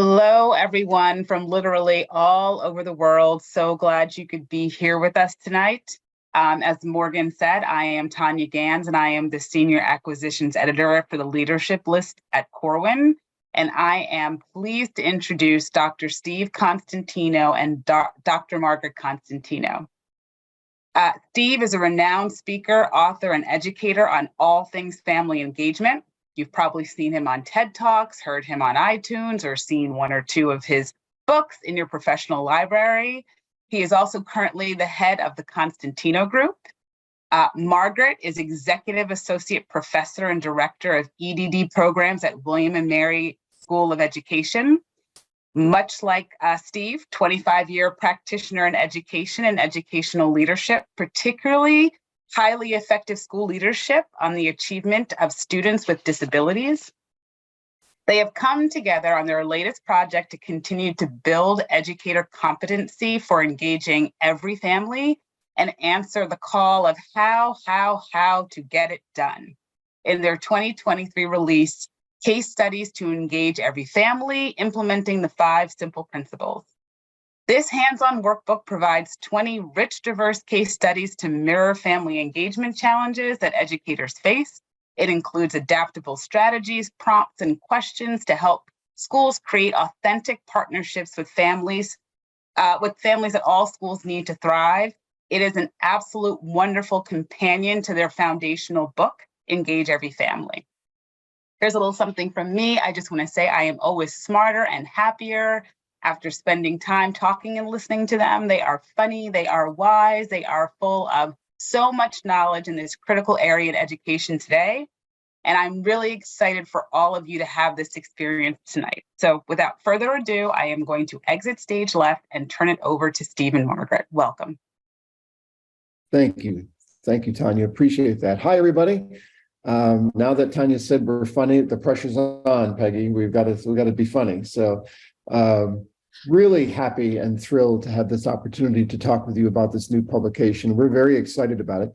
Hello, everyone from literally all over the world. So glad you could be here with us tonight. As Morgan said, I am Tanya Gans, and I am the Senior Acquisitions Editor for the Leadership List at Corwin. And I am pleased to introduce Dr. Steve Constantino and Dr. Margaret Constantino. Steve is a renowned speaker, author, and educator on all things family engagement. You've probably seen him on TED Talks, heard him on iTunes, or seen one or two of his books in your professional library. He is also currently the head of the Constantino Group. Margaret is Executive Associate Professor and Director of EDD Programs at William & Mary School of Education. Much like Steve, 25-year practitioner in education and educational leadership, particularly highly effective school leadership on the achievement of students with disabilities. They have come together on their latest project to continue to build educator competency for engaging every family and answer the call of how to get it done. In their 2023 release, Case Studies to Engage Every Family, Implementing the 5 Simple Principles. This hands-on workbook provides 20 rich, diverse case studies to mirror family engagement challenges that educators face. It includes adaptable strategies, prompts, and questions to help schools create authentic partnerships with families that all schools need to thrive. It is an absolute wonderful companion to their foundational book, Engage Every Family. Here's a little something from me. I just want to say I am always smarter and happier after spending time talking and listening to them. They are funny, they are wise, they are full of so much knowledge in this critical area in education today. And I'm really excited for all of you to have this experience tonight. So without further ado, I am going to exit stage left and turn it over to Steve and Margaret. Welcome. Thank you. Thank you, Tanya. Appreciate that. Hi, everybody. Now that Tanya said we're funny, the pressure's on, Peggy. We've got to be funny. So really happy and thrilled to have this opportunity to talk with you about this new publication. We're very excited about it.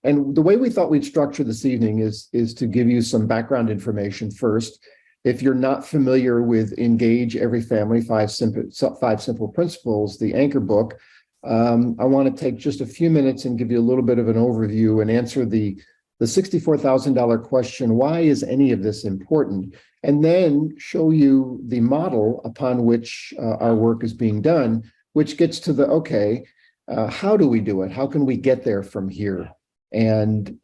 And the way we thought we'd structure this evening is to give you some background information first. If you're not familiar with Engage Every Family, 5 Simple Principles, the anchor book, I want to take just a few minutes and give you a little bit of an overview and answer the $64,000 question, why is any of this important? And then show you the model upon which our work is being done, which gets to the, how do we do it? How can we get there from here? And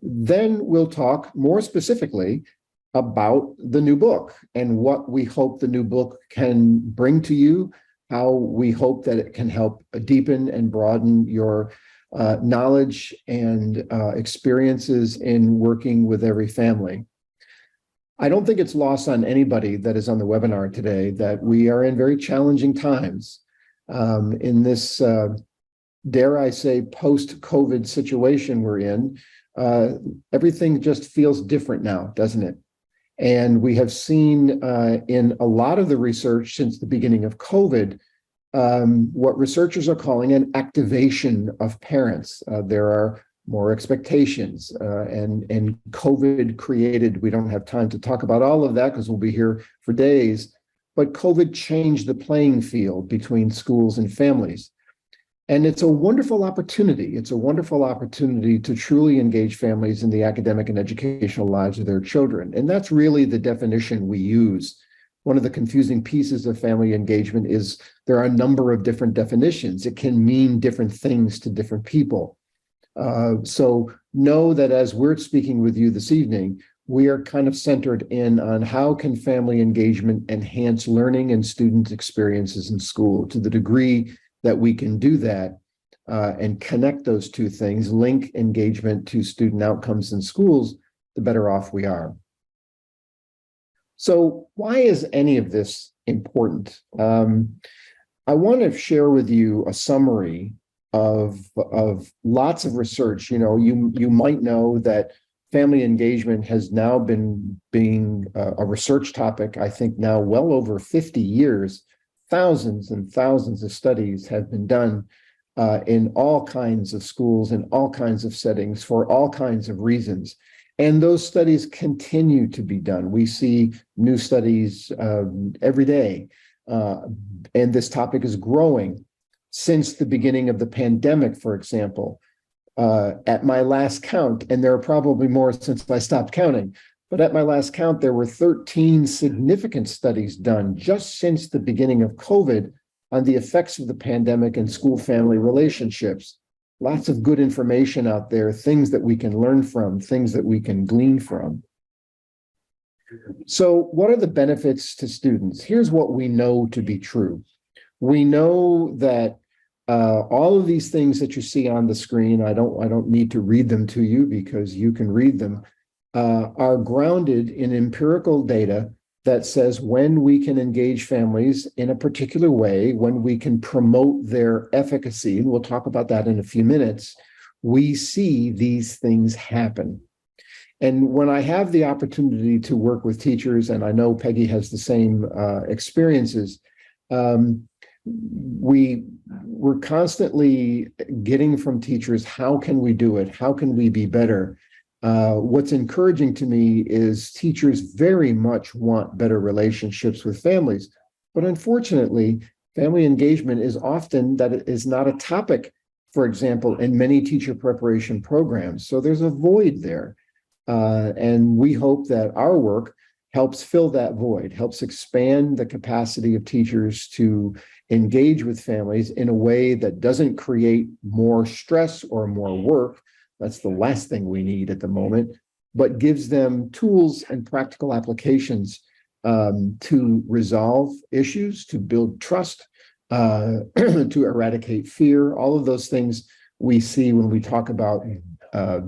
then we'll talk more specifically about the new book and what we hope the new book can bring to you, how we hope that it can help deepen and broaden your knowledge and experiences in working with every family. I don't think it's lost on anybody that is on the webinar today that we are in very challenging times in this, dare I say, post-COVID situation we're in. Everything just feels different now, doesn't it? And we have seen in a lot of the research since the beginning of COVID, what researchers are calling an activation of parents. There are more expectations and COVID created, we don't have time to talk about all of that because we'll be here for days, but COVID changed the playing field between schools and families. And it's a wonderful opportunity. It's a wonderful opportunity to truly engage families in the academic and educational lives of their children. And that's really the definition we use. One of the confusing pieces of family engagement is there are a number of different definitions. It can mean different things to different people. So know that as we're speaking with you this evening, we are kind of centered in on how can family engagement enhance learning and student experiences in school. To the degree that we can do that and connect those two things, link engagement to student outcomes in schools, the better off we are. So why is any of this important? I want to share with you a summary of lots of research. You know, you might know that family engagement has now been being a research topic, I think now well over 50 years. Thousands and thousands of studies have been done in all kinds of schools, in all kinds of settings, for all kinds of reasons. And those studies continue to be done. We see new studies every day. And this topic is growing since the beginning of the pandemic, for example. At my last count, and there are probably more since I stopped counting, but at my last count, there were 13 significant studies done just since the beginning of COVID on the effects of the pandemic and school-family relationships. Lots of good information out there, things that we can learn from, things that we can glean from. So what are the benefits to students? Here's what we know to be true. We know that all of these things that you see on the screen, I don't need to read them to you because you can read them, are grounded in empirical data that says when we can engage families in a particular way, when we can promote their efficacy, and we'll talk about that in a few minutes, we see these things happen. And when I have the opportunity to work with teachers, and I know Peggy has the same experiences, we're constantly getting from teachers, how can we do it? How can we be better? What's encouraging to me is teachers very much want better relationships with families, but unfortunately, family engagement is often that it is not a topic, for example, in many teacher preparation programs. So there's a void there. And we hope that our work helps fill that void, helps expand the capacity of teachers to engage with families in a way that doesn't create more stress or more work. That's the last thing we need at the moment, but gives them tools and practical applications to resolve issues, to build trust, to eradicate fear, all of those things we see when we talk about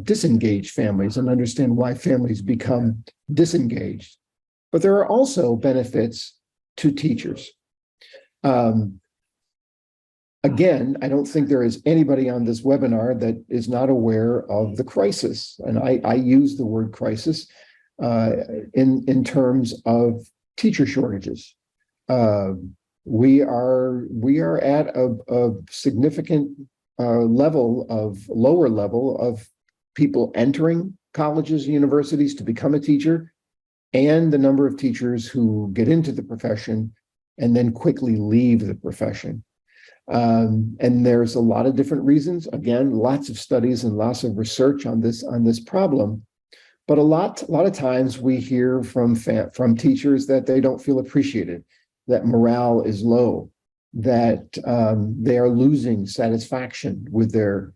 disengaged families and understand why families become disengaged. But there are also benefits to teachers. Again, I don't think there is anybody on this webinar that is not aware of the crisis. And I use the word crisis in terms of teacher shortages. We are at a significant lower level of people entering colleges and universities to become a teacher, and the number of teachers who get into the profession and then quickly leave the profession. And there's a lot of different reasons. Again, lots of studies and lots of research on this problem. But a lot of times we hear from teachers that they don't feel appreciated, that morale is low, that they are losing satisfaction with their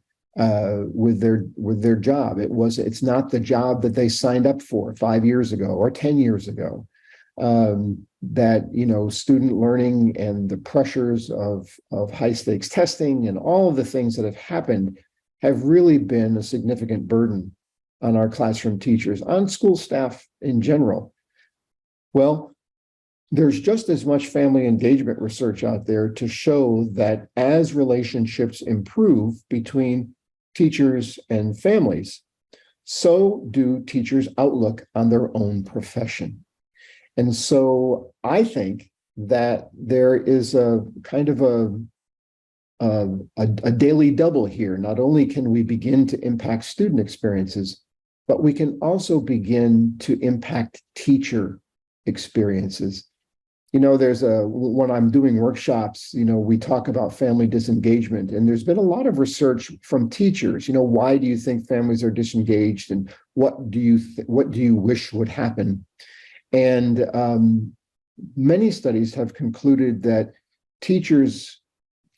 job. It's not the job that they signed up for 5 years ago or 10 years ago. That student learning and the pressures of high stakes testing and all of the things that have happened have really been a significant burden on our classroom teachers, on school staff in general. Well, there's just as much family engagement research out there to show that as relationships improve between teachers and families, so do teachers' outlook on their own profession. And so I think that there is a kind of a daily double here. Not only can we begin to impact student experiences, but we can also begin to impact teacher experiences. When I'm doing workshops, we talk about family disengagement, and there's been a lot of research from teachers. Why do you think families are disengaged, and what do you wish would happen? And many studies have concluded that teachers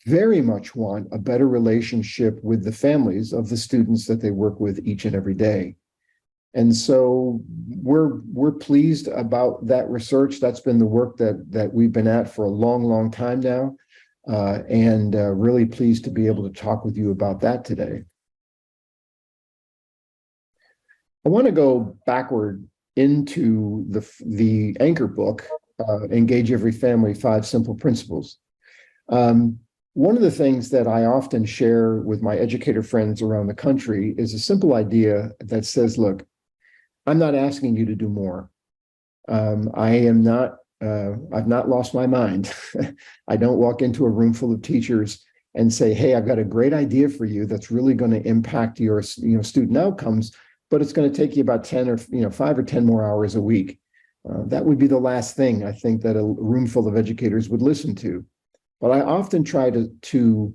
very much want a better relationship with the families of the students that they work with each and every day. And so we're pleased about that research. That's been the work that we've been at for a long, long time now, and really pleased to be able to talk with you about that today. I want to go backward into the anchor book, Engage Every Family, 5 Simple Principles. One of the things that I often share with my educator friends around the country is a simple idea that says, look, I'm not asking you to do more. I've not lost my mind. I don't walk into a room full of teachers and say, hey, I've got a great idea for you that's really going to impact your student outcomes. but it's going to take you about 10 or 5 or 10 more hours a week. That would be the last thing I think that a room full of educators would listen to. But I often try to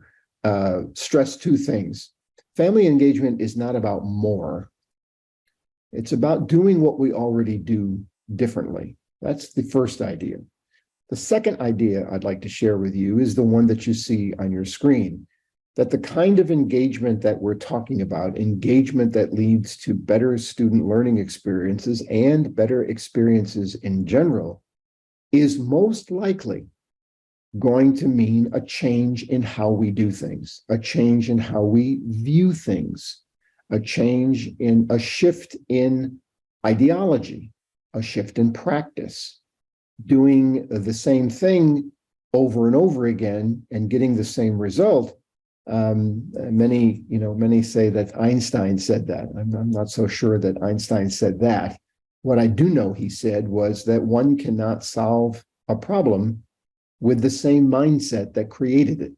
stress two things. Family engagement is not about more. It's about doing what we already do differently. That's the first idea. The second idea I'd like to share with you is the one that you see on your screen, that the kind of engagement that we're talking about, engagement that leads to better student learning experiences and better experiences in general, is most likely going to mean a change in how we do things, a change in how we view things, a shift in ideology, a shift in practice, doing the same thing over and over again and getting the same result. Many say that Einstein said that. I'm not so sure that Einstein said that. What I do know he said was that one cannot solve a problem with the same mindset that created it.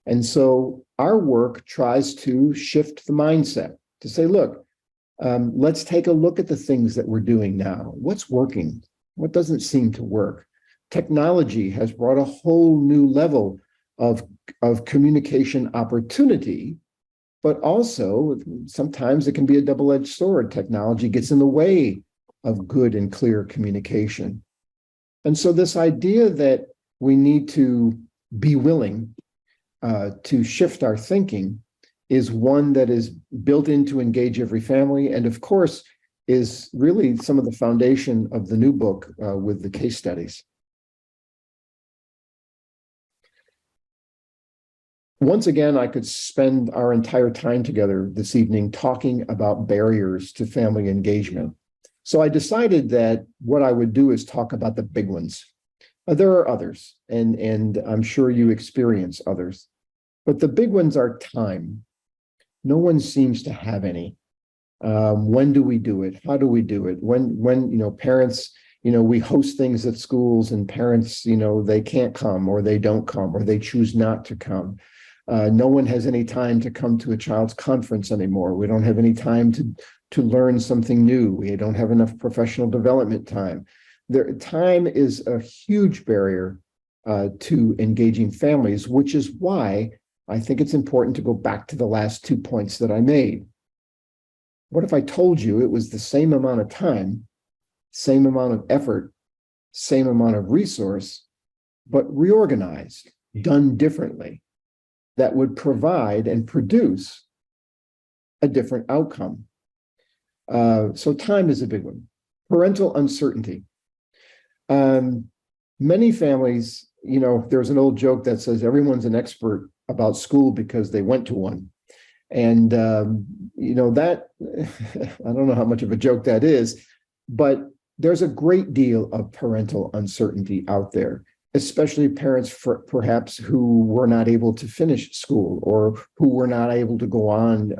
And so our work tries to shift the mindset to say, look, let's take a look at the things that we're doing now. What's working? What doesn't seem to work? Technology has brought a whole new level of communication opportunity, but also sometimes it can be a double-edged sword. Technology gets in the way of good and clear communication. And so this idea that we need to be willing to shift our thinking is one that is built in to engage every family, and of course is really some of the foundation of the new book with the case studies. Once again, I could spend our entire time together this evening talking about barriers to family engagement. So I decided that what I would do is talk about the big ones. There are others, and I'm sure you experience others, but the big ones are time. No one seems to have any. When do we do it? How do we do it? When parents, we host things at schools and parents, they can't come or they don't come or they choose not to come. No one has any time to come to a child's conference anymore. We don't have any time to learn something new. We don't have enough professional development time. Time is a huge barrier to engaging families, which is why I think it's important to go back to the last 2 points that I made. What if I told you it was the same amount of time, same amount of effort, same amount of resource, but reorganized, done differently, that would provide and produce a different outcome? So time is a big one. Parental uncertainty. Many families, there's an old joke that says everyone's an expert about school because they went to one. And, that, I don't know how much of a joke that is, but there's a great deal of parental uncertainty out there, especially parents perhaps who were not able to finish school or who were not able to go on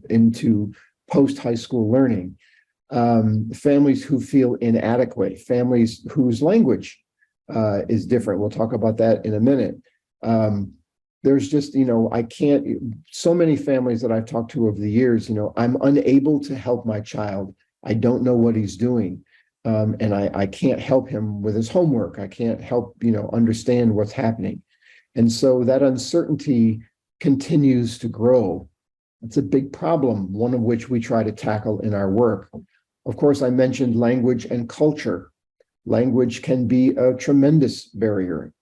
into post-high school learning. Families who feel inadequate, families whose language is different. We'll talk about that in a minute. There's just, so many families that I've talked to over the years, I'm unable to help my child. I don't know what he's doing. And I can't help him with his homework. I can't help, understand what's happening. And so that uncertainty continues to grow. It's a big problem, one of which we try to tackle in our work. Of course, I mentioned language and culture. Language can be a tremendous barrier.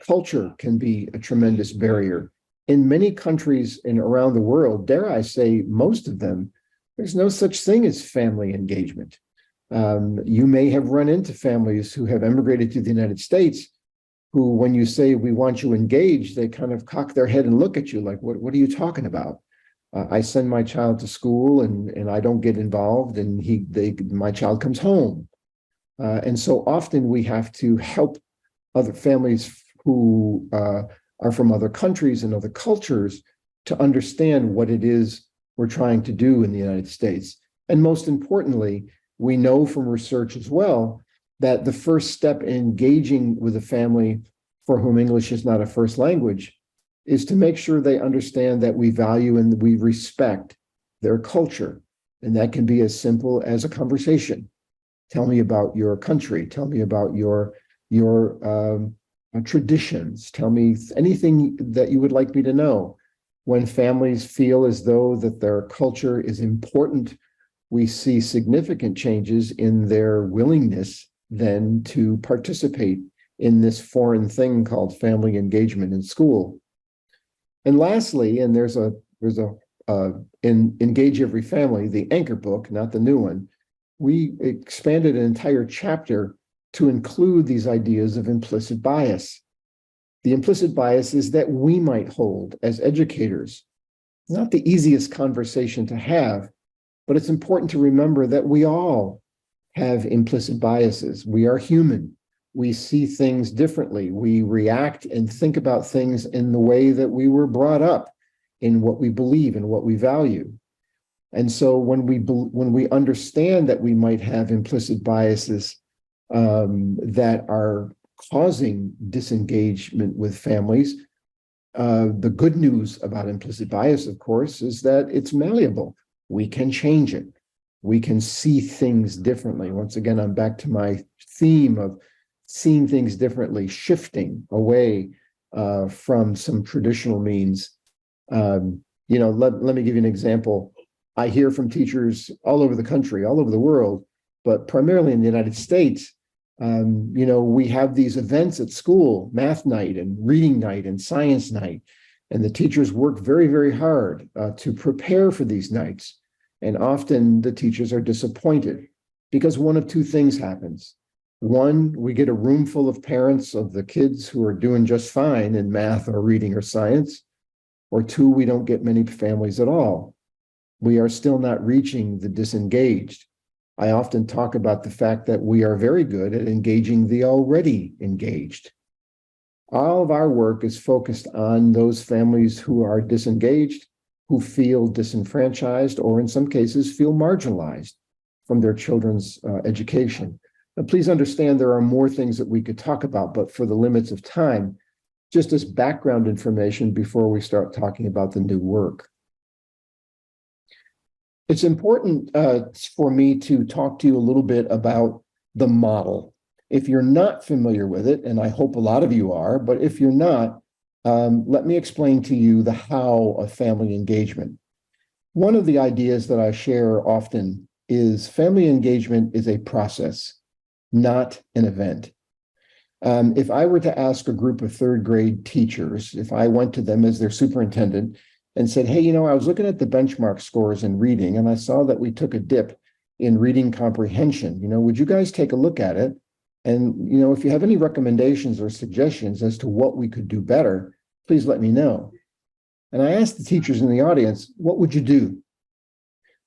Culture can be a tremendous barrier. In many countries around the world, dare I say most of them, there's no such thing as family engagement. You may have run into families who have immigrated to the United States who, when you say, we want you engaged, they kind of cock their head and look at you like, what are you talking about? I send my child to school and I don't get involved, and my child comes home. And so often we have to help other families who are from other countries and other cultures to understand what it is we're trying to do in the United States. And most importantly, we know from research as well that the first step in engaging with a family for whom English is not a first language is to make sure they understand that we value and we respect their culture, And that can be as simple as a conversation. Tell me about your country. Tell me about your traditions. Tell me anything that you would like me to know. When families feel as though that their culture is important, we see significant changes in their willingness then to participate in this foreign thing called family engagement in school. And lastly, and there's a in Engage Every Family, the anchor book, not the new one, we expanded an entire chapter to include these ideas of implicit bias. The implicit bias is that we might hold as educators. Not the easiest conversation to have, but it's important to remember that we all have implicit biases. We are human. We see things differently. We react and think about things in the way that we were brought up, in what we believe and what we value. And so when we understand that we might have implicit biases that are causing disengagement with families, the good news about implicit bias, of course, is that it's malleable. We can change it. We can see things differently. Once again, I'm back to my theme of seeing things differently, shifting away from some traditional means. Let me give you an example. I hear from teachers all over the country, all over the world, but primarily in the United States. We have these events at school, math night and reading night and science night, and the teachers work very, very hard to prepare for these nights. And often the teachers are disappointed because one of two things happens. One, we get a room full of parents of the kids who are doing just fine in math or reading or science, or two, we don't get many families at all. We are still not reaching the disengaged. I often talk about the fact that we are very good at engaging the already engaged. All of our work is focused on those families who are disengaged, who feel disenfranchised, or in some cases feel marginalized from their children's education. Now, please understand there are more things that we could talk about, but for the limits of time, just as background information before we start talking about the new work. It's important for me to talk to you a little bit about the model. If you're not familiar with it, and I hope a lot of you are, but if you're not, let me explain to you the how of family engagement. One of the ideas that I share often is family engagement is a process, not an event. If I were to ask a group of third grade teachers, if I went to them as their superintendent and said, hey, I was looking at the benchmark scores in reading and I saw that we took a dip in reading comprehension. Would you guys take a look at it? And, if you have any recommendations or suggestions as to what we could do better, please let me know. And I asked the teachers in the audience, what would you do?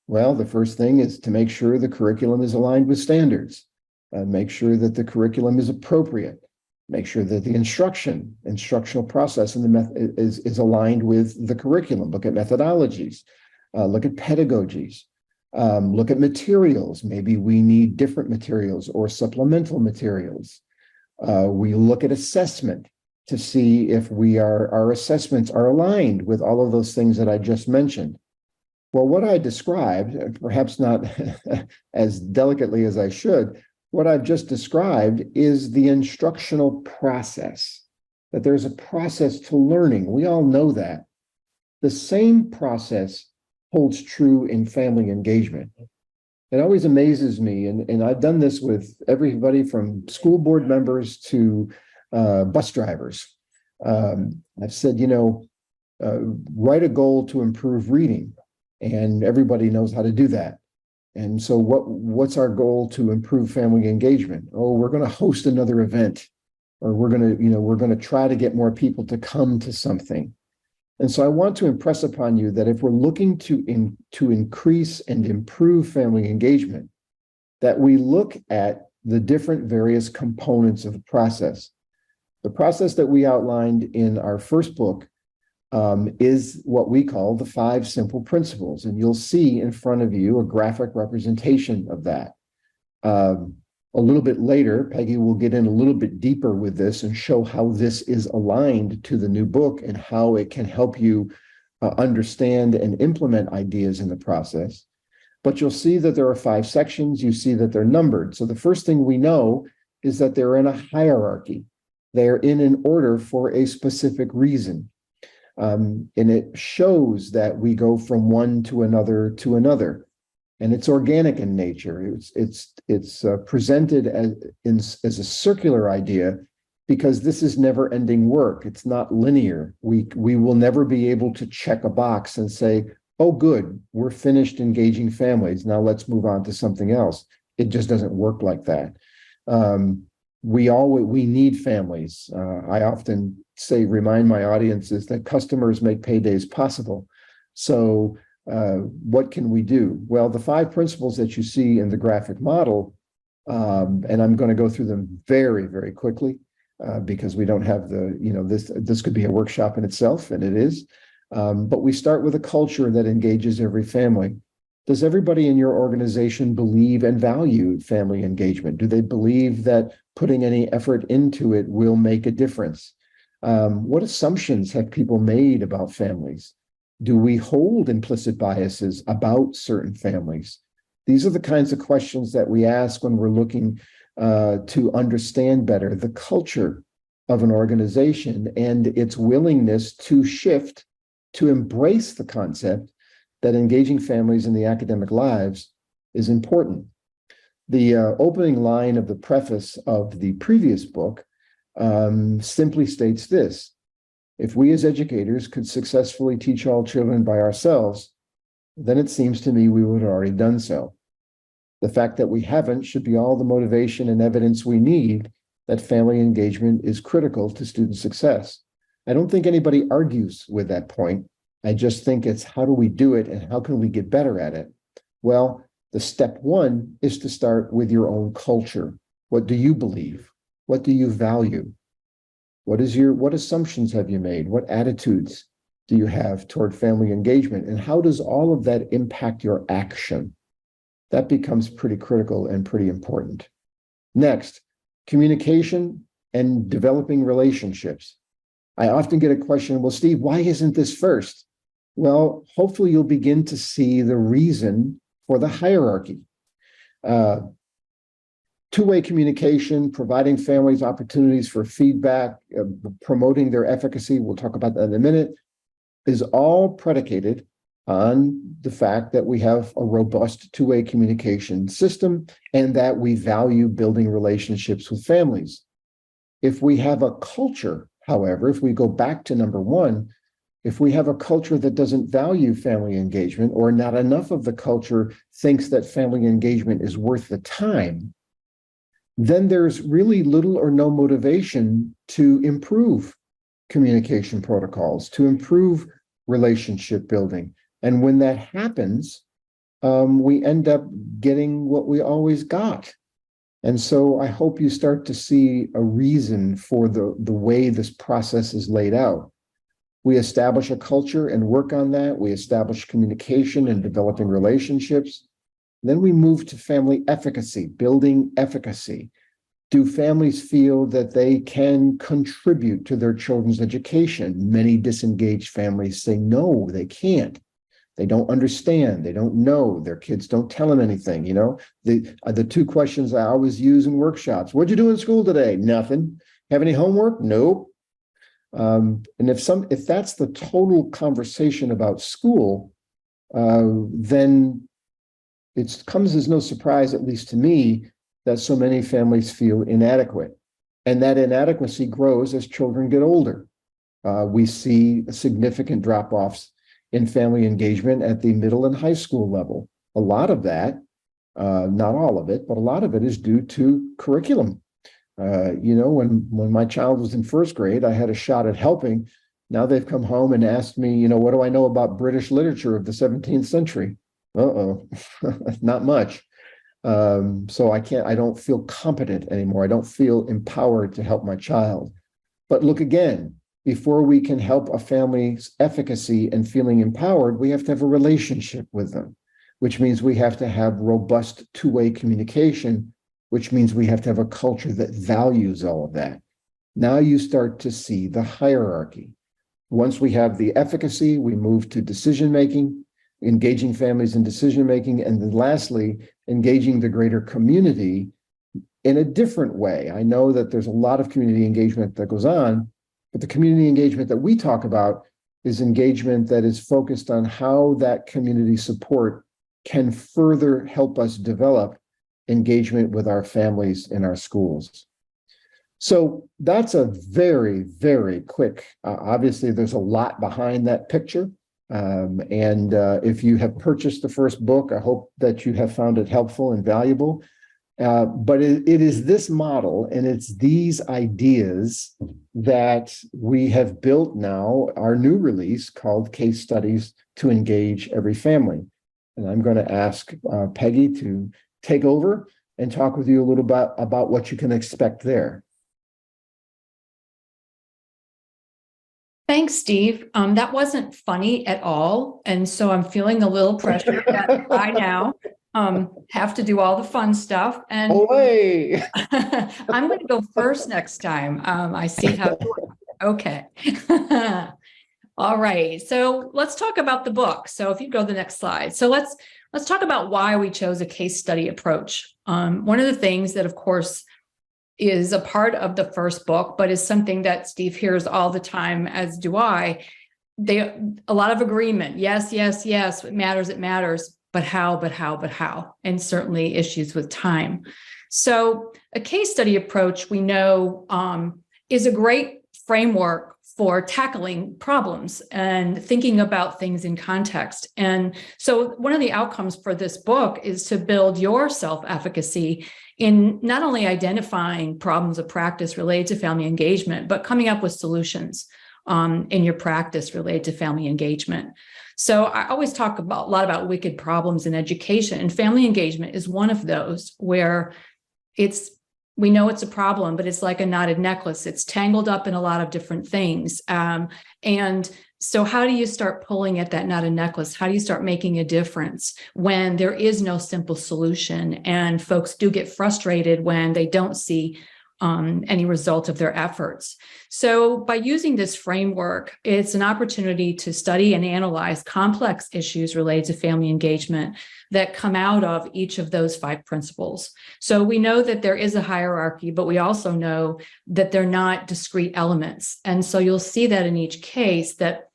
Well, the first thing is to make sure the curriculum is aligned with standards. Make sure that the curriculum is appropriate. Make sure that the instructional process and the method is aligned with the curriculum. Look at methodologies, look at pedagogies, look at materials. Maybe we need different materials or supplemental materials. We look at assessment to see if our assessments are aligned with all of those things that I just mentioned. Well, what I described, perhaps not as delicately as I should, what I've just described is the instructional process, that there's a process to learning. We all know that. The same process holds true in family engagement. It always amazes me, and I've done this with everybody from school board members to bus drivers. I've said, write a goal to improve reading, and everybody knows how to do that. And so what's our goal to improve family engagement? Oh, we're going to host another event, or we're going to try to get more people to come to something. And so I want to impress upon you that if we're looking to increase and improve family engagement, that we look at the different various components of the process. The process that we outlined in our first book is what we call the 5 simple principles. And you'll see in front of you a graphic representation of that. A little bit later, Peggy will get in a little bit deeper with this and show how this is aligned to the new book and how it can help you understand and implement ideas in the process. But you'll see that there are 5 sections. You see that they're numbered. So the first thing we know is that they're in a hierarchy. They're in an order for a specific reason. And it shows that we go from one to another to another. And it's organic in nature. It's presented as a circular idea because this is never-ending work. It's not linear. We will never be able to check a box and say, oh, good, we're finished engaging families. Now let's move on to something else. It just doesn't work like that. We need families. I often remind my audiences that customers make paydays possible. So what can we do? Well, the 5 principles that you see in the graphic model, and I'm going to go through them very, very quickly because we don't have this could be a workshop in itself, and it is. But we start with a culture that engages every family. Does everybody in your organization believe and value family engagement? Do they believe that putting any effort into it will make a difference? What assumptions have people made about families? Do we hold implicit biases about certain families? These are the kinds of questions that we ask when we're looking to understand better the culture of an organization and its willingness to shift, to embrace the concept that engaging families in the academic lives is important. The opening line of the preface of the previous book simply states this: if we as educators could successfully teach all children by ourselves, then it seems to me we would have already done so. The fact that we haven't should be all the motivation and evidence we need that family engagement is critical to student success. I don't think anybody argues with that point. I just think it's how do we do it and how can we get better at it? Well, the step 1 is to start with your own culture. What do you believe? What do you value? What assumptions have you made? What attitudes do you have toward family engagement? And how does all of that impact your action? That becomes pretty critical and pretty important. Next, communication and developing relationships. I often get a question, well, Steve, why isn't this first? Well, hopefully you'll begin to see the reason for the hierarchy. Two-way communication, providing families opportunities for feedback, promoting their efficacy, we'll talk about that in a minute, is all predicated on the fact that we have a robust two-way communication system and that we value building relationships with families. If we have a culture, however, if we go back to number 1, if we have a culture that doesn't value family engagement, or not enough of the culture thinks that family engagement is worth the time, then there's really little or no motivation to improve communication protocols, to improve relationship building. And when that happens, we end up getting what we always got. And so I hope you start to see a reason for the way this process is laid out. We establish a culture and work on that. We establish communication and developing relationships. Then we move to family efficacy, building efficacy. Do families feel that they can contribute to their children's education? Many disengaged families say no, they can't. They don't understand. They don't know. Their kids don't tell them anything. The 2 questions I always use in workshops: what'd you do in school today? Nothing. Have any homework? Nope. And if that's the total conversation about school, then it comes as no surprise, at least to me, that so many families feel inadequate. And that inadequacy grows as children get older. We see significant drop-offs in family engagement at the middle and high school level. A lot of that, not all of it, but a lot of it is due to curriculum. When my child was in 1st grade, I had a shot at helping. Now they've come home and asked me, what do I know about British literature of the 17th century? Not much. So I don't feel competent anymore. I don't feel empowered to help my child. But look again, before we can help a family's efficacy and feeling empowered, we have to have a relationship with them, which means we have to have robust two-way communication, which means we have to have a culture that values all of that. Now you start to see the hierarchy. Once we have the efficacy, we move to decision-making. engaging families in decision-making, and then lastly, engaging the greater community in a different way. I know that there's a lot of community engagement that goes on, but the community engagement that we talk about is engagement that is focused on how that community support can further help us develop engagement with our families in our schools. So that's a very, very quick, obviously there's a lot behind that picture. If you have purchased the first book, I hope that you have found it helpful and valuable. But it is this model and it's these ideas that we have built now, our new release called Case Studies to Engage Every Family. And I'm going to ask Peggy to take over and talk with you a little bit about what you can expect there. Thanks, Steve. That wasn't funny at all. And so I'm feeling a little pressure that I now have to do all the fun stuff. And I'm going to go first next time. I see how. Okay. All right. So let's talk about the book. So if you go to the next slide. So let's talk about why we chose a case study approach. One of the things that, of course, is a part of the first book, but is something that Steve hears all the time, as do I. A lot of agreement. Yes, yes, yes. It matters. But how? And certainly issues with time. So a case study approach, we know, is a great framework for tackling problems and thinking about things in context. And so one of the outcomes for this book is to build your self-efficacy in not only identifying problems of practice related to family engagement, but coming up with solutions in your practice related to family engagement. So I always talk a lot about wicked problems in education, and family engagement is one of those where we know it's a problem, but it's like a knotted necklace. It's tangled up in a lot of different things. And so how do you start pulling at that knotted necklace? How do you start making a difference when there is no simple solution and folks do get frustrated when they don't see any result of their efforts? So by using this framework, it's an opportunity to study and analyze complex issues related to family engagement that come out of each of those 5 principles. So we know that there is a hierarchy, but we also know that they're not discrete elements. And so you'll see that in each case that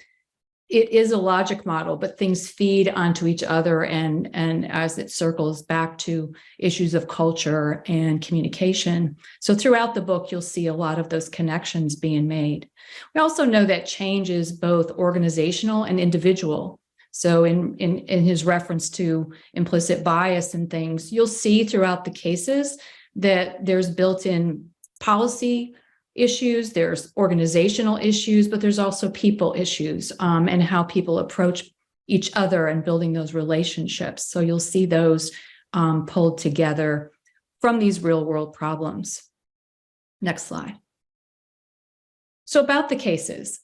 it is a logic model, but things feed onto each other and as it circles back to issues of culture and communication. So throughout the book, you'll see a lot of those connections being made. We also know that change is both organizational and individual. So in his reference to implicit bias and things, you'll see throughout the cases that there's built-in policy issues, there's organizational issues, but there's also people issues and how people approach each other and building those relationships. So you'll see those pulled together from these real world problems. Next slide. So about the cases,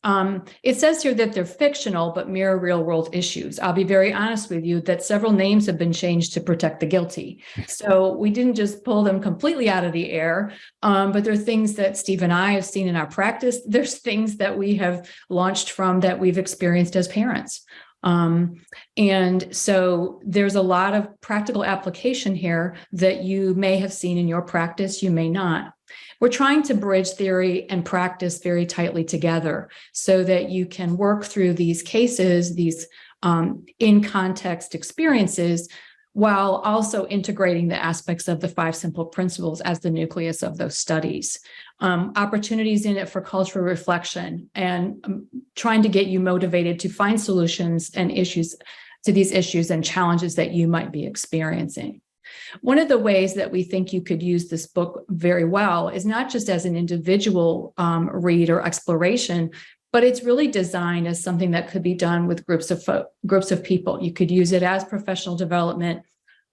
it says here that they're fictional, but mirror real world issues. I'll be very honest with you that several names have been changed to protect the guilty. So we didn't just pull them completely out of the air, but there are things that Steve and I have seen in our practice. There's things that we have launched from that we've experienced as parents. And so there's a lot of practical application here that you may have seen in your practice, you may not. We're trying to bridge theory and practice very tightly together so that you can work through these cases, these in context experiences, while also integrating the aspects of the 5 simple principles as the nucleus of those studies. Opportunities in it for cultural reflection and trying to get you motivated to find solutions and issues to these issues and challenges that you might be experiencing. One of the ways that we think you could use this book very well is not just as an individual read or exploration, but it's really designed as something that could be done with groups of people. You could use it as professional development,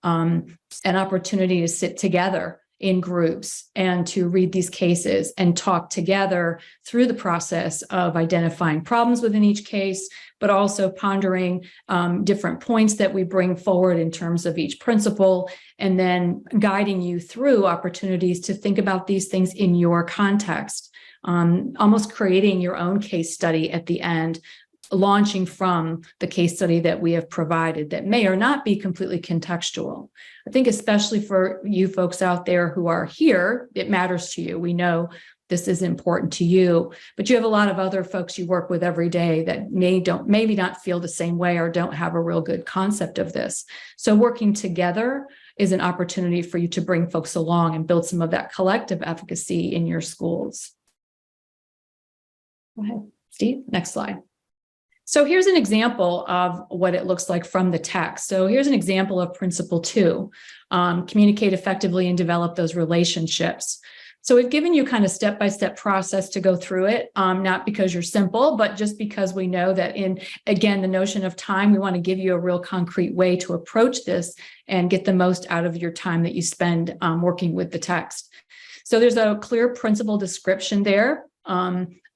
an opportunity to sit together in groups and to read these cases and talk together through the process of identifying problems within each case, but also pondering different points that we bring forward in terms of each principle, and then guiding you through opportunities to think about these things in your context, almost creating your own case study at the end, launching from the case study that we have provided that may or not be completely contextual. I think especially for you folks out there who are here, it matters to you. We know this is important to you, but you have a lot of other folks you work with every day that maybe not feel the same way or don't have a real good concept of this. So working together is an opportunity for you to bring folks along and build some of that collective efficacy in your schools. Go ahead, Steve, next slide. So here's an example of what it looks like from the text. So here's an example of principle 2, communicate effectively and develop those relationships. So we've given you kind of step-by-step process to go through it, not because you're simple, but just because we know that again, the notion of time, we want to give you a real concrete way to approach this and get the most out of your time that you spend working with the text. So there's a clear principle description there.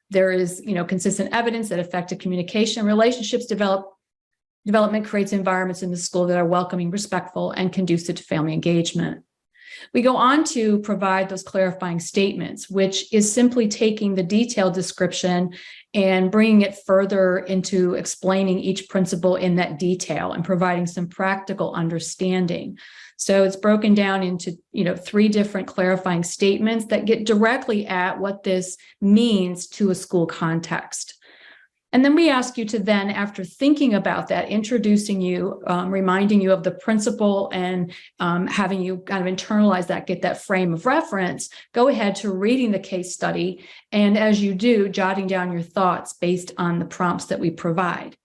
There is, consistent evidence that effective communication and relationships development creates environments in the school that are welcoming, respectful, and conducive to family engagement. We go on to provide those clarifying statements, which is simply taking the detailed description and bringing it further into explaining each principle in that detail and providing some practical understanding. So it's broken down into, 3 different clarifying statements that get directly at what this means to a school context. And then we ask you to then, after thinking about that, introducing you, reminding you of the principle and having you kind of internalize that, get that frame of reference, go ahead to reading the case study. And as you do, jotting down your thoughts based on the prompts that we provide.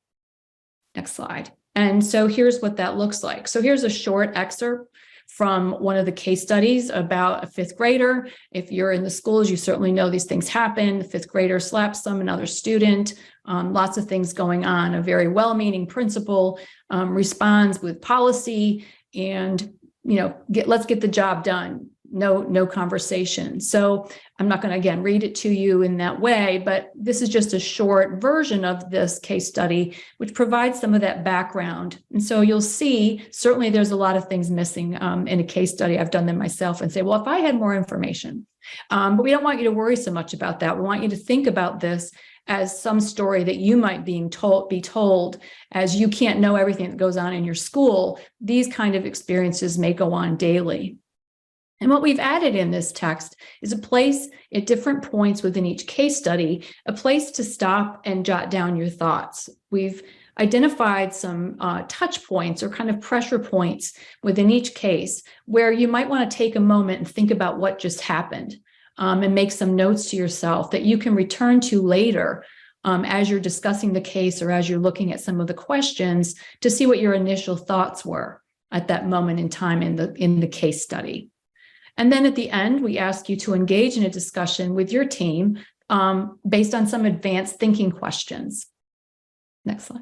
Next slide. And so here's what that looks like. So here's a short excerpt from one of the case studies about a 5th grader. If you're in the schools, you certainly know these things happen. The 5th grader slaps another student, lots of things going on. A very well-meaning principal responds with policy and, let's get the job done. No conversation. So I'm not going to, again, read it to you in that way, but this is just a short version of this case study, which provides some of that background. And so you'll see, certainly there's a lot of things missing in a case study. I've done them myself and say, well, if I had more information, but we don't want you to worry so much about that. We want you to think about this as some story that you might be told, as you can't know everything that goes on in your school. These kind of experiences may go on daily. And what we've added in this text is a place at different points within each case study, a place to stop and jot down your thoughts. We've identified some touch points or kind of pressure points within each case where you might want to take a moment and think about what just happened and make some notes to yourself that you can return to later as you're discussing the case or as you're looking at some of the questions to see what your initial thoughts were at that moment in time in the case study. And then at the end, we ask you to engage in a discussion with your team based on some advanced thinking questions. Next slide.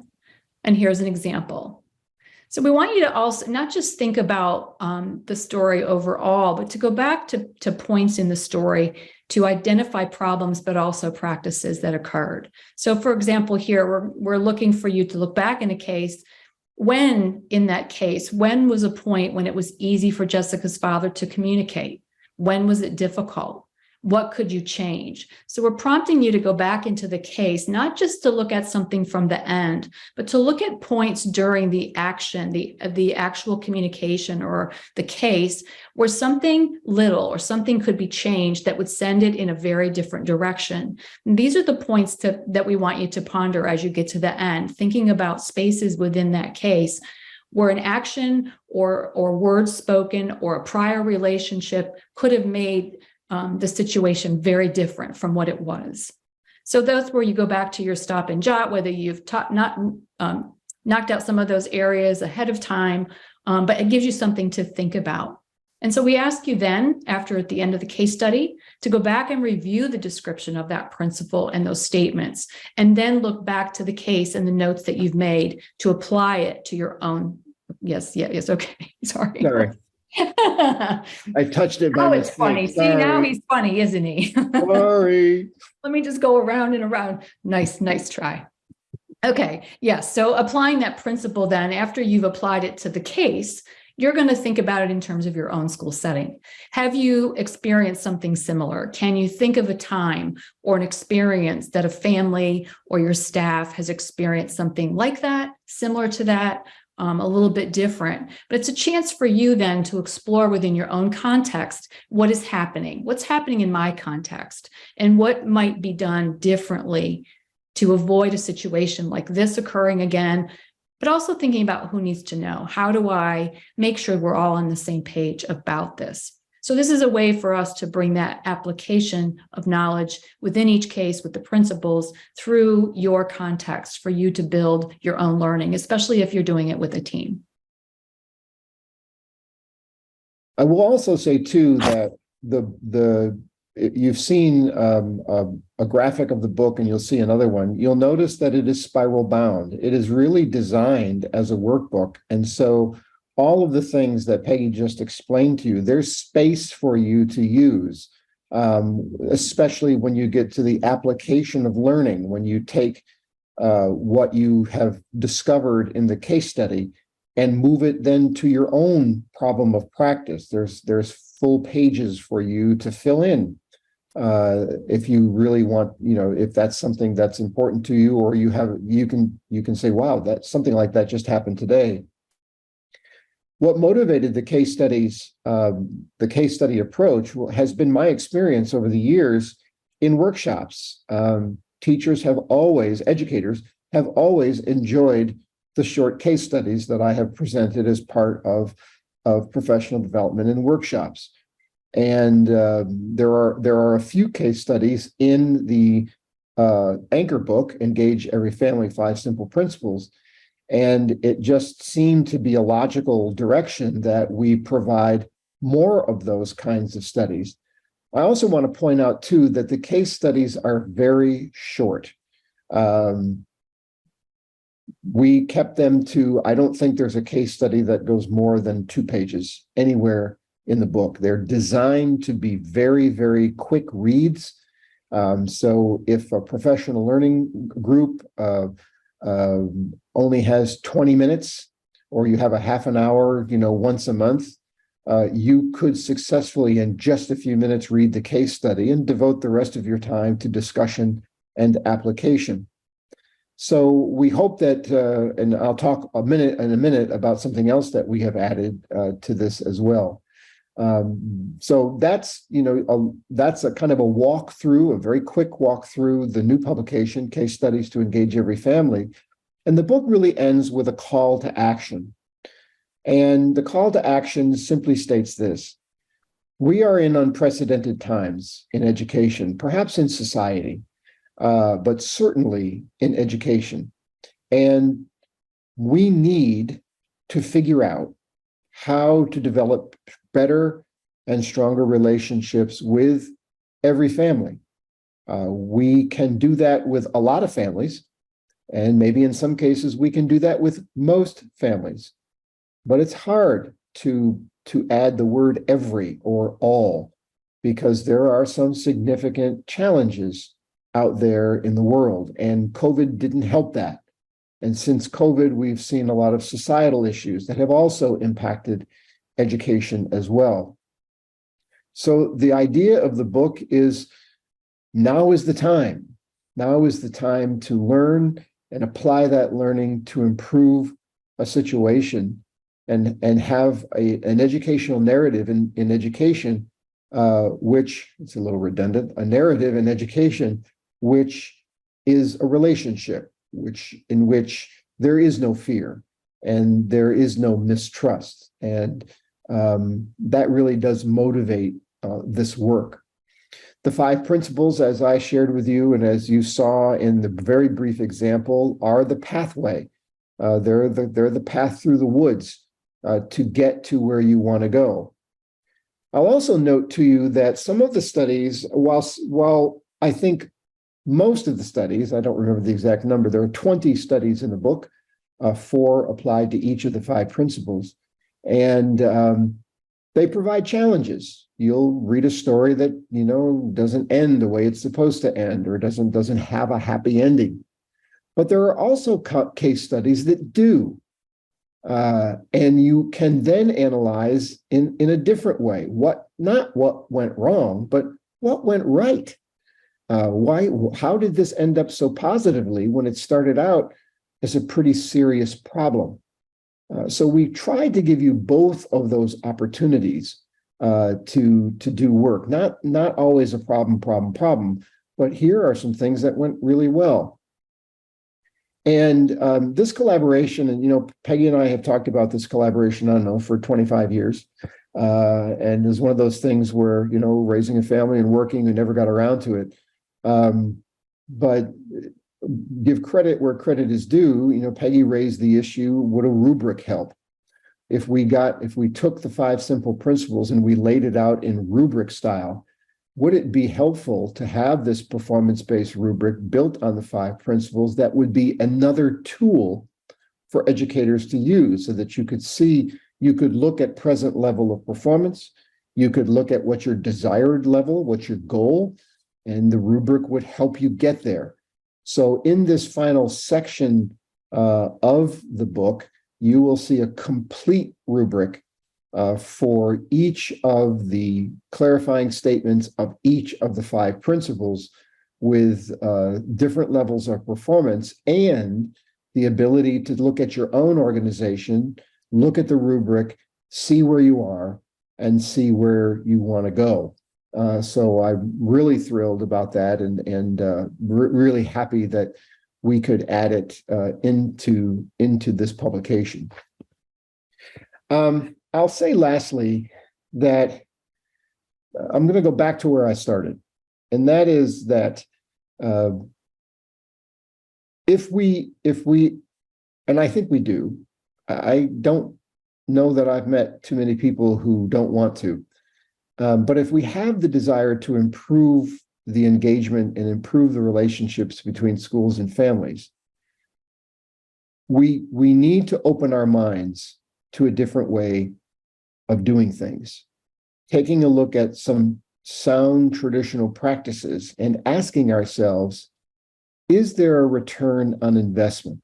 And here's an example. So we want you to also not just think about the story overall, but to go back to points in the story to identify problems, but also practices that occurred. So for example, here, we're looking for you to look back in a case. When in that case, when was a point when it was easy for Jessica's father to communicate? When was it difficult? What could you change? So we're prompting you to go back into the case, not just to look at something from the end, but to look at points during the action, the actual communication or the case where something little or something could be changed that would send it in a very different direction. And these are the points that we want you to ponder as you get to the end, thinking about spaces within that case where an action or words spoken or a prior relationship could have made the situation very different from what it was. So that's where you go back to your stop and jot, whether you've knocked out some of those areas ahead of time, but it gives you something to think about. And so we ask you then, at the end of the case study, to go back and review the description of that principle and those statements, and then look back to the case and the notes that you've made to apply it to your own. Yes, okay, sorry. I touched it by mistake. It's funny. See, now he's funny, isn't he? Sorry. Let me just go around and around. Nice try. Okay, yes. So applying that principle then, after you've applied it to the case, you're going to think about it in terms of your own school setting. Have you experienced something similar? Can you think of a time or an experience that a family or your staff has experienced something like that, similar to that, a little bit different? But it's a chance for you then to explore within your own context what is happening, what's happening in my context, and what might be done differently to avoid a situation like this occurring again, but also thinking about who needs to know. How do I make sure we're all on the same page about this? So this is a way for us to bring that application of knowledge within each case with the principles through your context for you to build your own learning, especially if you're doing it with a team. I will also say too that you've seen a graphic of the book, and you'll see another one. You'll notice that it is spiral bound. It is really designed as a workbook, and so all of the things that Peggy just explained to you, there's space for you to use, especially when you get to the application of learning, when you take what you have discovered in the case study and move it then to your own problem of practice. There's full pages for you to fill in if you really want, if that's something that's important to you, or you can say, wow, that something like that just happened today. What motivated the case study approach has been my experience over the years in workshops. Educators have always enjoyed the short case studies that I have presented as part of professional development in workshops. And there are a few case studies in the anchor book, Engage Every Family, 5 Simple Principles. And it just seemed to be a logical direction that we provide more of those kinds of studies. I also want to point out, too, that the case studies are very short. We kept them to, I don't think there's a case study that goes more than 2 pages anywhere in the book. They're designed to be very, very quick reads. So if a professional learning group only has 20 minutes, or you have a half an hour, once a month, you could successfully, in just a few minutes, read the case study and devote the rest of your time to discussion and application. So we hope that, and I'll talk in a minute about something else that we have added to this as well. So that's, that's a kind of a walkthrough, a very quick walk through the new publication, Case Studies to Engage Every Family. And the book really ends with a call to action. And the call to action simply states this: we are in unprecedented times in education, perhaps in society, but certainly in education. And we need to figure out how to develop better and stronger relationships with every family. We can do that with a lot of families, and maybe in some cases we can do that with most families. But it's hard to add the word every or all, because there are some significant challenges out there in the world, and COVID didn't help that. And since COVID, we've seen a lot of societal issues that have also impacted education as well. So the idea of the book is, now is the time. Now is the time to learn and apply that learning to improve a situation and have an educational narrative in education, which, it's a little redundant, a narrative in education, which is a relationship, in which there is no fear and there is no mistrust. And that really does motivate this work. The 5 principles, as I shared with you, and as you saw in the very brief example, are the pathway. They're the path through the woods to get to where you want to go. I'll also note to you that some of the studies, while I think most of the studies, I don't remember the exact number, there are 20 studies in the book, 4 applied to each of the 5 principles, and they provide challenges. You'll read a story that, doesn't end the way it's supposed to end, or doesn't have a happy ending. But there are also case studies that do. And you can then analyze in a different way, not what went wrong, but what went right. How did this end up so positively when it started out as a pretty serious problem? So we tried to give you both of those opportunities to do work. Not always a problem, but here are some things that went really well. And this collaboration, and Peggy and I have talked about this collaboration, I don't know, for 25 years. And it's one of those things where, raising a family and working, we never got around to it. But give credit where credit is due. Peggy raised the issue, would a rubric help? If we took the 5 simple principles and we laid it out in rubric style, would it be helpful to have this performance-based rubric built on the 5 principles that would be another tool for educators to use, so that you could look at present level of performance, you could look at what your desired level, what's your goal, and the rubric would help you get there. So in this final section of the book, you will see a complete rubric for each of the clarifying statements of each of the 5 principles, with different levels of performance and the ability to look at your own organization, look at the rubric, see where you are, and see where you want to go. So I'm really thrilled about that, and really happy that we could add it into this publication. I'll say lastly that I'm going to go back to where I started, and that is that if we, and I think we do, I don't know that I've met too many people who don't want to, but if we have the desire to improve the engagement and improve the relationships between schools and families, we need to open our minds to a different way of doing things, taking a look at some sound traditional practices and asking ourselves, is there a return on investment?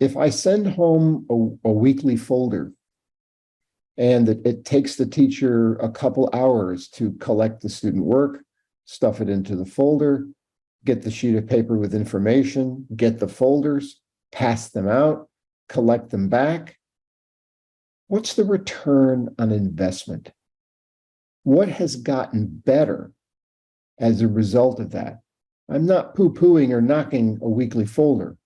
If I send home a weekly folder and it takes the teacher a couple hours to collect the student work, stuff it into the folder, get the sheet of paper with information, get the folders, pass them out, collect them back, what's the return on investment? What has gotten better as a result of that? I'm not poo-pooing or knocking a weekly folder,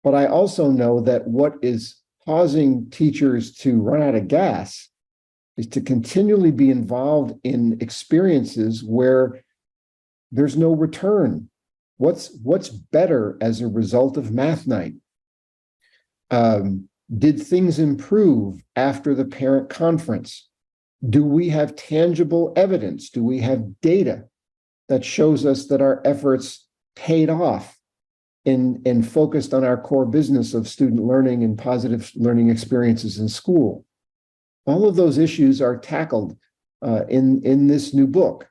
but I also know that what is causing teachers to run out of gas is to continually be involved in experiences where there's no return. What's better as a result of math night? Did things improve after the parent conference? Do we have tangible evidence? Do we have data that shows us that our efforts paid off and focused on our core business of student learning and positive learning experiences in school? All of those issues are tackled in this new book.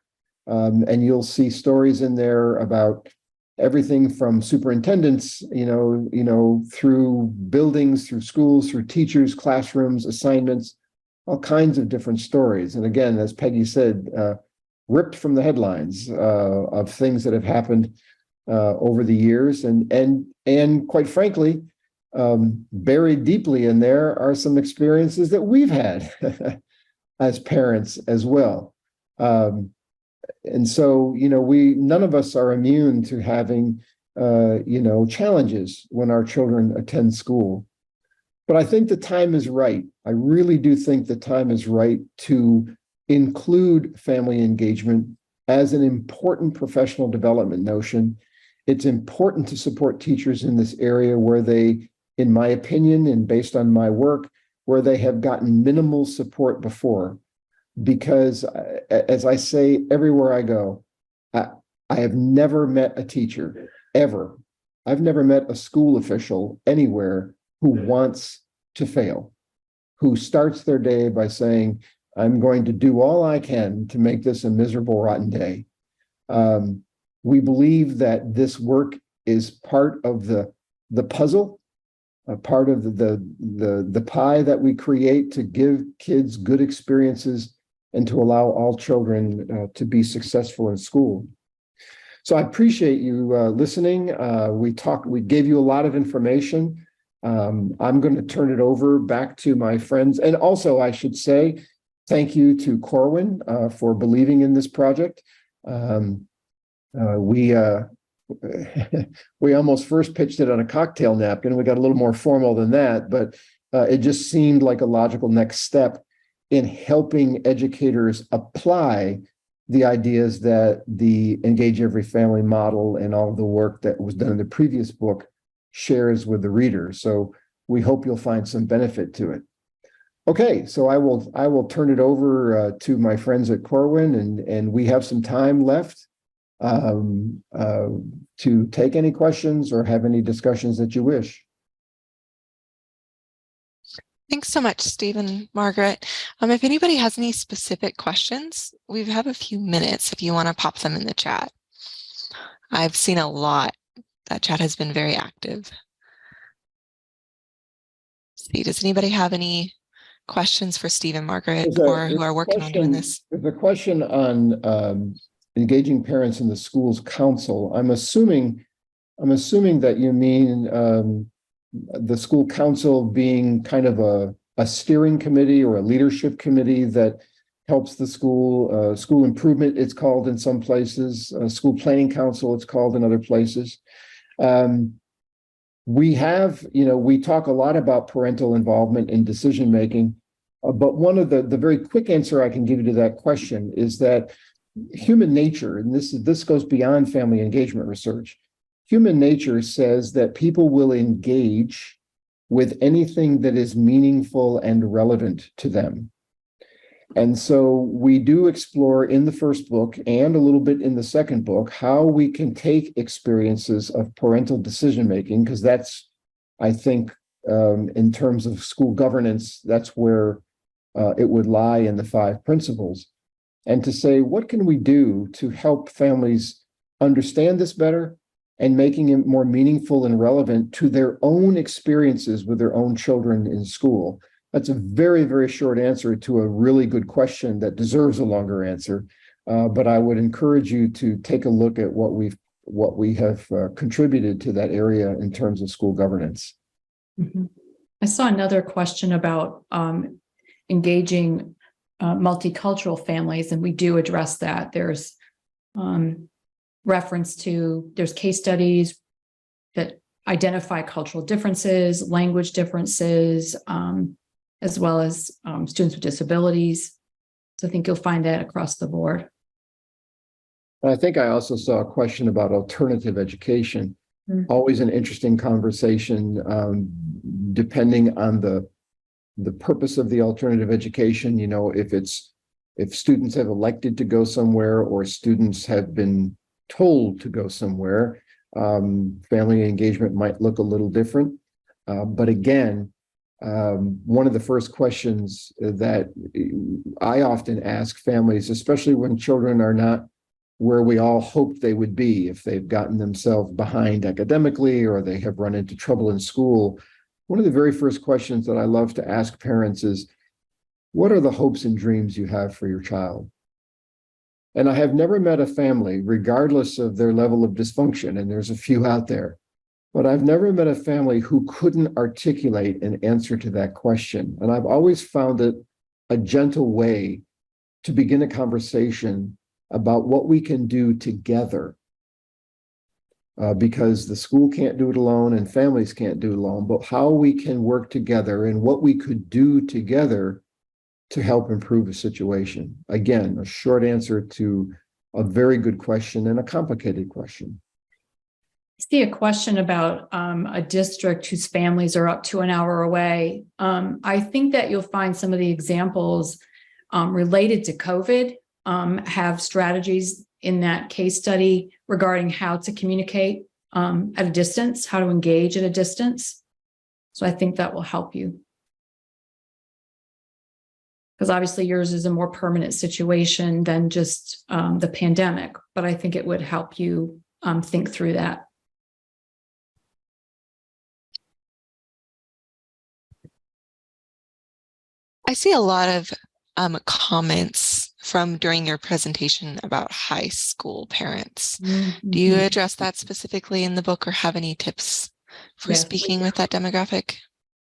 And you'll see stories in there about everything from superintendents, through buildings, through schools, through teachers, classrooms, assignments, all kinds of different stories. And again, as Peggy said, ripped from the headlines of things that have happened over the years. And quite frankly, buried deeply in there are some experiences that we've had as parents as well. And so, none of us are immune to having, challenges when our children attend school. But I think the time is right. I really do think the time is right to include family engagement as an important professional development notion. It's important to support teachers in this area where they, in my opinion, and based on my work, where they have gotten minimal support before. Because as I say everywhere I go, I have never met a teacher, ever. I've never met a school official anywhere who wants to fail, who starts their day by saying, I'm going to do all I can to make this a miserable, rotten day. We believe that this work is part of the puzzle a part of the pie that we create to give kids good experiences and to allow all children to be successful in school. So I appreciate you listening. We gave you a lot of information. I'm going to turn it over back to my friends. And also, I should say, thank you to Corwin for believing in this project. We almost first pitched it on a cocktail napkin. We got a little more formal than that, but it just seemed like a logical next step in helping educators apply the ideas that the Engage Every Family model and all of the work that was done in the previous book shares with the reader. So we hope you'll find some benefit to it. Okay, so I will turn it over to my friends at Corwin, and we have some time left to take any questions or have any discussions that you wish. Thanks so much, Steve and Margaret. If anybody has any specific questions, we have a few minutes if you want to pop them in the chat. I've seen a lot. That chat has been very active. See, does anybody have any questions for Steve and Margaret or who are working on doing this? There's a question on engaging parents in the school's council. I'm assuming that you mean the school council being kind of a steering committee or a leadership committee that helps the school, school improvement, it's called in some places, school planning council, it's called in other places. We talk a lot about parental involvement in decision making, but one of the very quick answer I can give you to that question is that human nature, and this goes beyond family engagement research, human nature says that people will engage with anything that is meaningful and relevant to them. And so we do explore in the first book and a little bit in the second book how we can take experiences of parental decision-making, because that's, I think, in terms of school governance, that's where it would lie in the 5 principles. And to say, what can we do to help families understand this better and making it more meaningful and relevant to their own experiences with their own children in school? That's a very, very short answer to a really good question that deserves a longer answer. But I would encourage you to take a look at what we have contributed to that area in terms of school governance. Mm-hmm. I saw another question about engaging multicultural families, and we do address that. There's reference to, there's case studies that identify cultural differences, language differences, as well as students with disabilities. So I think you'll find that across the board. I think I also saw a question about alternative education. Mm-hmm. Always an interesting conversation, depending on the purpose of the alternative education. You know, if students have elected to go somewhere or students have been told to go somewhere, family engagement might look a little different. But again, one of the first questions that I often ask families, especially when children are not where we all hoped they would be, if they've gotten themselves behind academically or they have run into trouble in school, one of the very first questions that I love to ask parents is, what are the hopes and dreams you have for your child? And I have never met a family, regardless of their level of dysfunction, and there's a few out there, but I've never met a family who couldn't articulate an answer to that question. And I've always found it a gentle way to begin a conversation about what we can do together. Because the school can't do it alone and families can't do it alone, but how we can work together and what we could do together to help improve the situation. Again, a short answer to a very good question and a complicated question. I see a question about a district whose families are up to an hour away. I think that you'll find some of the examples related to COVID have strategies in that case study regarding how to communicate at a distance, how to engage at a distance. So I think that will help you. Because obviously yours is a more permanent situation than just the pandemic, but I think it would help you think through that. I see a lot of comments from during your presentation about high school parents. Do you address that specifically in the book or have any tips for speaking with that demographic?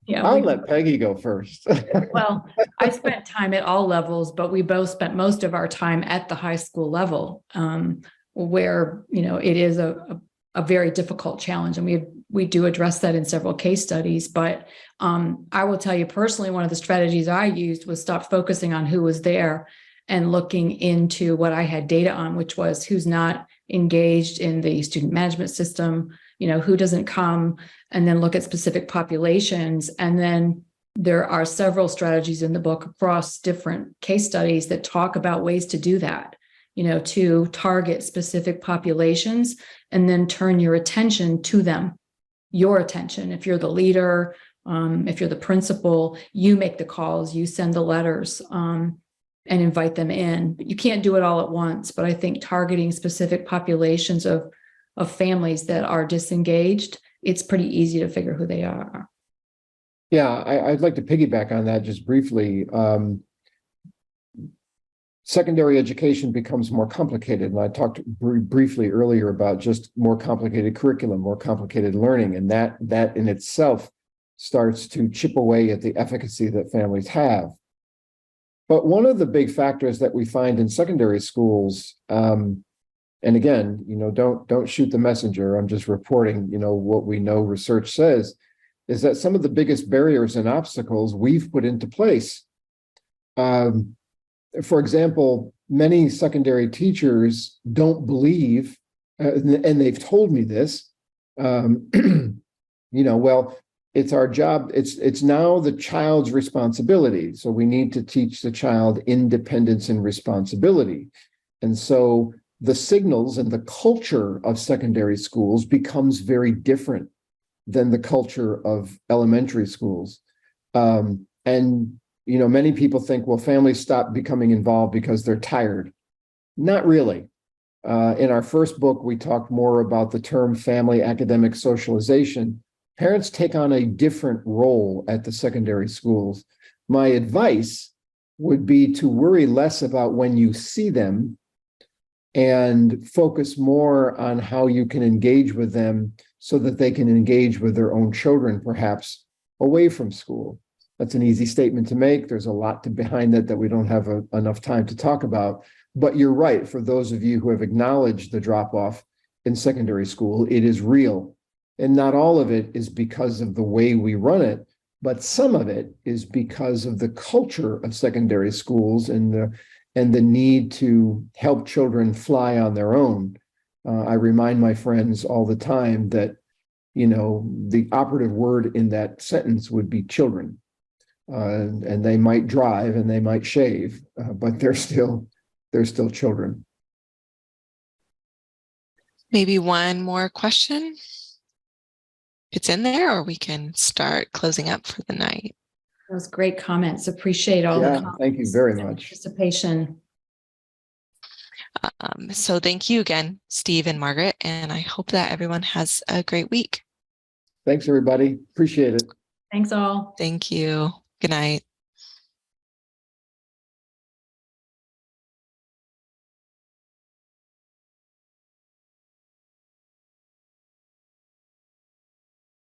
Yeah, I'll let Peggy go first. Well, I spent time at all levels, but we both spent most of our time at the high school level, where, you know, it is a very difficult challenge. And we do address that in several case studies. But I will tell you personally, one of the strategies I used was stop focusing on who was there and looking into what I had data on, which was who's not engaged in the student management system, you know, who doesn't come, and then look at specific populations. And then there are several strategies in the book across different case studies that talk about ways to do that, you know, to target specific populations and then turn your attention to them, your attention. If you're the leader, if you're the principal, you make the calls, you send the letters, and invite them in. But you can't do it all at once. But I think targeting specific populations of families that are disengaged, it's pretty easy to figure who they are. Yeah, I'd like to piggyback on that just briefly. Secondary education becomes more complicated. And I talked briefly earlier about just more complicated curriculum, more complicated learning, and that in itself starts to chip away at the efficacy that families have. But one of the big factors that we find in secondary schools, and again, you know, don't shoot the messenger. I'm just reporting, you know, what we know research says, is that some of the biggest barriers and obstacles we've put into place. For example, many secondary teachers don't believe, and they've told me this, you know, well, it's our job. It's now the child's responsibility. So we need to teach the child independence and responsibility. And so the signals and the culture of secondary schools becomes very different than the culture of elementary schools. And, you know, many people think, well, families stop becoming involved because they're tired. Not really. In our first book, we talked more about the term family academic socialization. Parents take on a different role at the secondary schools. My advice would be to worry less about when you see them and focus more on how you can engage with them so that they can engage with their own children, perhaps away from school. That's an easy statement to make. There's a lot behind that we don't have enough time to talk about. But you're right, for those of you who have acknowledged the drop-off in secondary school, it is real. And not all of it is because of the way we run it, but some of it is because of the culture of secondary schools and the need to help children fly on their own. I remind my friends all the time that, you know, the operative word in that sentence would be children. And they might drive and they might shave, but they're still children. Maybe one more question. It's in there, or we can start closing up for the night. Those great comments. Appreciate all the comments. Thank you very much. Participation. So thank you again, Steve and Margaret, and I hope that everyone has a great week. Thanks, everybody. Appreciate it. Thanks all. Thank you. Good night.